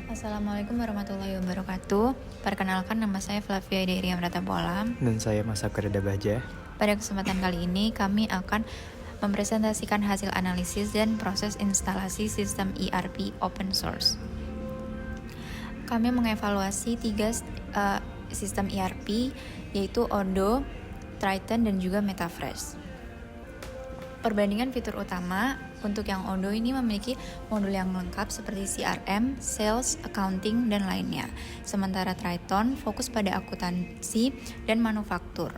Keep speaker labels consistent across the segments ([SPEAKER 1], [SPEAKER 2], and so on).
[SPEAKER 1] Assalamualaikum warahmatullahi wabarakatuh. Perkenalkan, nama saya Flavia Deiri Amrata Bolam.
[SPEAKER 2] Dan saya Mas Sakrida Baja.
[SPEAKER 1] Pada kesempatan kali ini kami akan mempresentasikan hasil analisis dan proses instalasi sistem ERP open source. Kami mengevaluasi 3 sistem ERP, yaitu Odoo, Triton, dan juga MetaFresh. Perbandingan fitur utama, untuk yang Odoo ini memiliki modul yang lengkap seperti CRM, sales, accounting, dan lainnya. Sementara Triton fokus pada akuntansi dan manufaktur.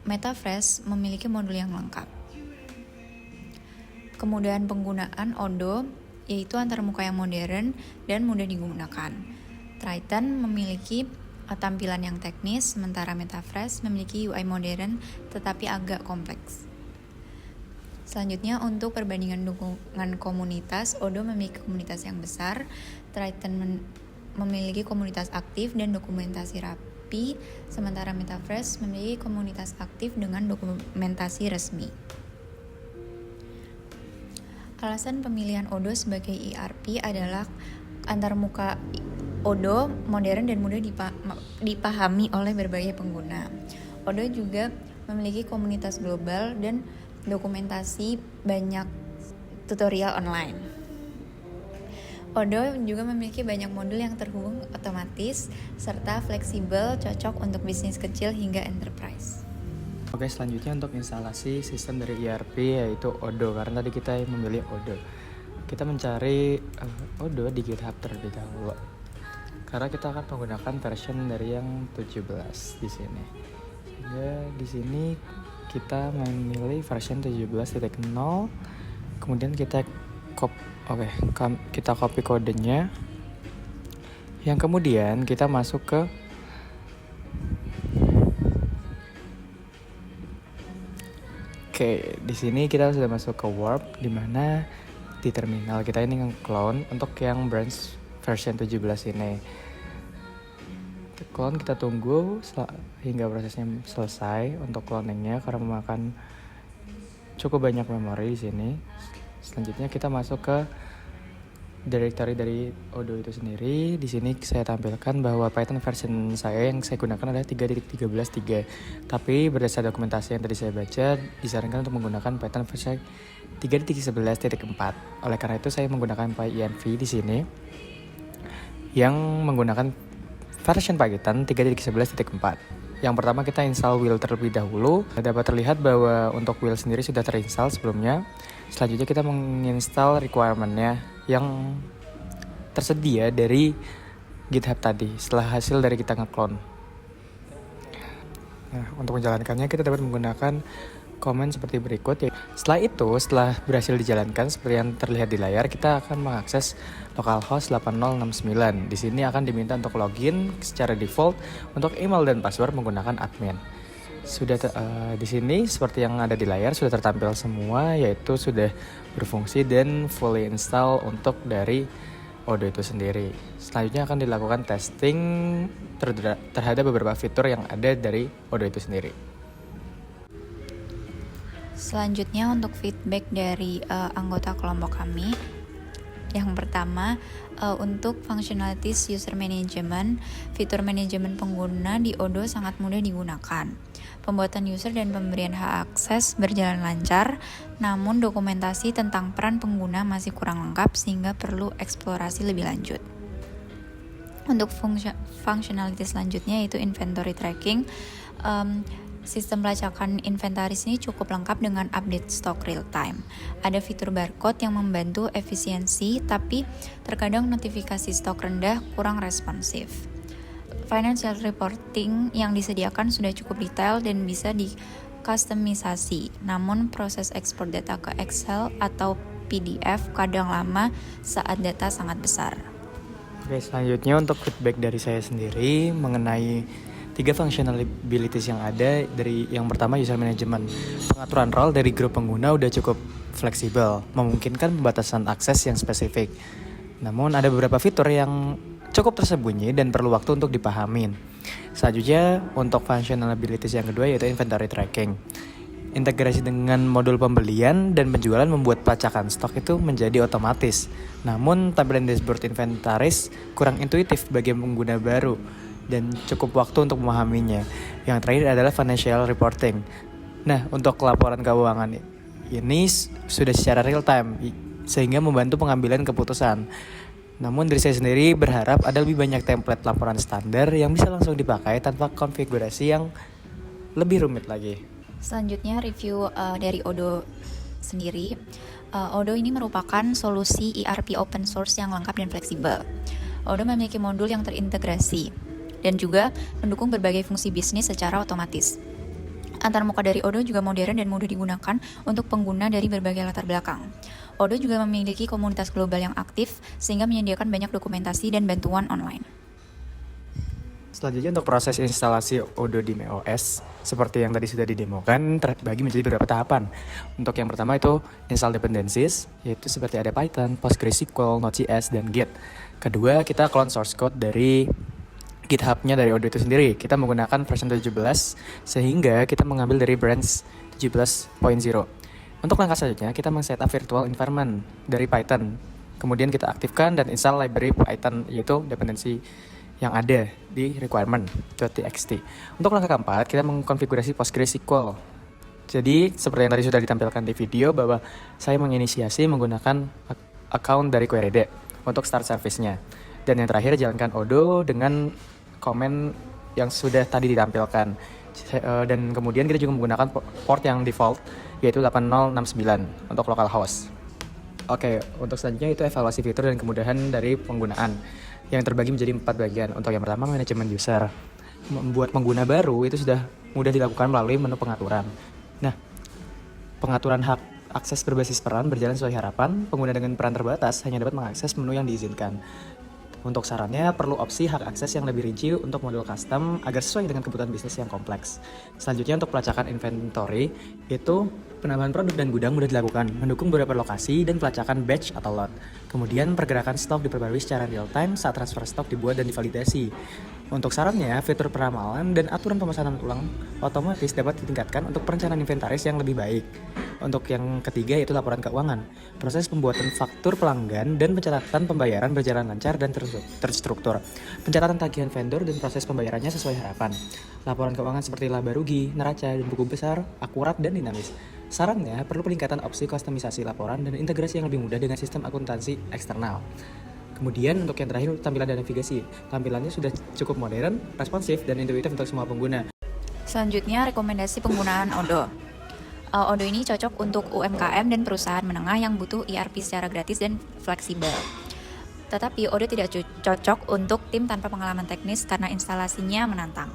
[SPEAKER 1] MetaFresh memiliki modul yang lengkap. Kemudahan penggunaan Odoo yaitu antarmuka yang modern dan mudah digunakan. Triton memiliki tampilan yang teknis, sementara MetaFresh memiliki UI modern tetapi agak kompleks. Selanjutnya, untuk perbandingan dukungan komunitas, Odoo memiliki komunitas yang besar, Triton memiliki komunitas aktif dan dokumentasi rapi, sementara MetaFresh memiliki komunitas aktif dengan dokumentasi resmi. Alasan pemilihan Odoo sebagai ERP adalah antarmuka Odoo modern dan mudah dipahami oleh berbagai pengguna. Odoo juga memiliki komunitas global dan dokumentasi banyak tutorial online. Odoo juga memiliki banyak modul yang terhubung otomatis serta fleksibel, cocok untuk bisnis kecil hingga enterprise.
[SPEAKER 2] Oke, selanjutnya untuk instalasi sistem dari ERP yaitu Odoo, karena tadi kita memilih Odoo. Kita mencari Odoo di GitHub terlebih dahulu. Karena kita akan menggunakan version dari yang 17 di sini. Sehingga di sini kita memilih version 17.0, kemudian kita copy kodenya, yang kemudian kita masuk ke di sini kita sudah masuk ke Warp, di mana di terminal kita ini nge-clone untuk yang branch version 17 ini. Clone kita tunggu hingga prosesnya selesai untuk cloningnya karena memakan cukup banyak memori di sini. Selanjutnya kita masuk ke directory dari Odoo itu sendiri. Di sini saya tampilkan bahwa Python version saya yang saya gunakan adalah 3.13.3. Tapi berdasarkan dokumentasi yang tadi saya baca, disarankan untuk menggunakan Python versi 3.11.4. Oleh karena itu saya menggunakan PyEnv di sini yang menggunakan version Python 3.11.4. Yang pertama kita install Will terlebih dahulu. Dapat terlihat bahwa untuk Will sendiri sudah terinstall sebelumnya. Selanjutnya kita menginstal requirement-nya yang tersedia dari GitHub tadi setelah hasil dari kita nge-clone. Nah, untuk menjalankannya kita dapat menggunakan komen seperti berikut. Setelah berhasil dijalankan seperti yang terlihat di layar, kita akan mengakses localhost 8069. Di sini akan diminta untuk login secara default untuk email dan password menggunakan admin. Sudah di sini seperti yang ada di layar sudah tertampil semua, yaitu sudah berfungsi dan fully install untuk dari Odoo itu sendiri. Selanjutnya akan dilakukan testing terhadap beberapa fitur yang ada dari Odoo itu sendiri.
[SPEAKER 1] Selanjutnya untuk feedback dari anggota kelompok kami. Yang pertama, untuk functionalities user management, fitur manajemen pengguna di Odoo sangat mudah digunakan. Pembuatan user dan pemberian hak akses berjalan lancar, namun dokumentasi tentang peran pengguna masih kurang lengkap sehingga perlu eksplorasi lebih lanjut. Untuk functionalities selanjutnya yaitu inventory tracking. Sistem pelacakan inventaris ini cukup lengkap dengan update stok real time. Ada fitur barcode yang membantu efisiensi, tapi terkadang notifikasi stok rendah kurang responsif. Financial reporting yang disediakan sudah cukup detail dan bisa dikustomisasi. Namun proses ekspor data ke Excel atau PDF kadang lama saat data sangat besar.
[SPEAKER 2] Oke, selanjutnya untuk feedback dari saya sendiri mengenai 3 functionalities yang ada. Dari yang pertama user management. Pengaturan role dari grup pengguna udah cukup fleksibel, memungkinkan pembatasan akses yang spesifik. Namun ada beberapa fitur yang cukup tersembunyi dan perlu waktu untuk dipahamin. Selanjutnya untuk functionalities yang kedua yaitu inventory tracking. Integrasi dengan modul pembelian dan penjualan membuat pelacakan stok itu menjadi otomatis. Namun tampilan dashboard inventaris kurang intuitif bagi pengguna baru dan cukup waktu untuk memahaminya. Yang terakhir adalah financial reporting. Nah, untuk laporan keuangan ini sudah secara real time sehingga membantu pengambilan keputusan. Namun dari saya sendiri berharap ada lebih banyak template laporan standar yang bisa langsung dipakai tanpa konfigurasi yang lebih rumit lagi.
[SPEAKER 1] Selanjutnya review dari Odoo sendiri. Odoo ini merupakan solusi ERP open source yang lengkap dan fleksibel. Odoo memiliki modul yang terintegrasi dan juga mendukung berbagai fungsi bisnis secara otomatis. Antarmuka dari Odoo juga modern dan mudah digunakan untuk pengguna dari berbagai latar belakang. Odoo juga memiliki komunitas global yang aktif sehingga menyediakan banyak dokumentasi dan bantuan online.
[SPEAKER 2] Selanjutnya untuk proses instalasi Odoo di macOS, seperti yang tadi sudah didemokan, terbagi menjadi beberapa tahapan. Untuk yang pertama itu install dependencies, yaitu seperti ada Python, PostgreSQL, Node.js, dan Git. Kedua, kita clone source code dari GitHub-nya dari Odoo itu sendiri. Kita menggunakan version 17, sehingga kita mengambil dari branch 17.0. Untuk langkah selanjutnya, kita men-setup virtual environment dari Python. Kemudian kita aktifkan dan install library Python, yaitu dependensi yang ada di requirement.txt. Untuk langkah keempat, kita mengkonfigurasi PostgreSQL. Jadi, seperti yang tadi sudah ditampilkan di video, bahwa saya menginisiasi menggunakan account dari QueryD untuk start service-nya. Dan yang terakhir, jalankan Odoo dengan komen yang sudah tadi ditampilkan. Dan kemudian kita juga menggunakan port yang default, yaitu 8069 untuk localhost. Oke, untuk selanjutnya itu evaluasi fitur dan kemudahan dari penggunaan yang terbagi menjadi 4 bagian. Untuk yang pertama, manajemen user. Membuat pengguna baru itu sudah mudah dilakukan melalui menu pengaturan. Nah, pengaturan hak akses berbasis peran berjalan sesuai harapan. Pengguna dengan peran terbatas hanya dapat mengakses menu yang diizinkan. Untuk sarannya, perlu opsi hak akses yang lebih rinci untuk modul custom agar sesuai dengan kebutuhan bisnis yang kompleks. Selanjutnya untuk pelacakan inventory, itu penambahan produk dan gudang mudah dilakukan, mendukung beberapa lokasi dan pelacakan batch atau lot. Kemudian pergerakan stok diperbarui secara real time saat transfer stok dibuat dan divalidasi. Untuk sarannya, fitur peramalan dan aturan pemesanan ulang otomatis dapat ditingkatkan untuk perencanaan inventaris yang lebih baik. Untuk yang ketiga yaitu laporan keuangan. Proses pembuatan faktur pelanggan dan pencatatan pembayaran berjalan lancar dan terstruktur. Pencatatan tagihan vendor dan proses pembayarannya sesuai harapan. Laporan keuangan seperti laba rugi, neraca, dan buku besar, akurat dan dinamis. Sarannya, perlu peningkatan opsi kustomisasi laporan dan integrasi yang lebih mudah dengan sistem akuntansi eksternal. Kemudian untuk yang terakhir, tampilan dan navigasi. Tampilannya sudah cukup modern, responsif, dan intuitif untuk semua pengguna.
[SPEAKER 1] Selanjutnya, rekomendasi penggunaan Odoo. Odoo ini cocok untuk UMKM dan perusahaan menengah yang butuh ERP secara gratis dan fleksibel. Tetapi Odoo tidak cocok untuk tim tanpa pengalaman teknis karena instalasinya menantang.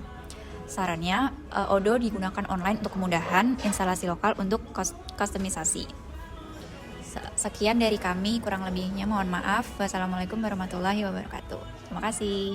[SPEAKER 1] Sarannya, Odoo digunakan online untuk kemudahan, instalasi lokal untuk kustomisasi. Sekian dari kami, kurang lebihnya mohon maaf. Wassalamualaikum warahmatullahi wabarakatuh. Terima kasih.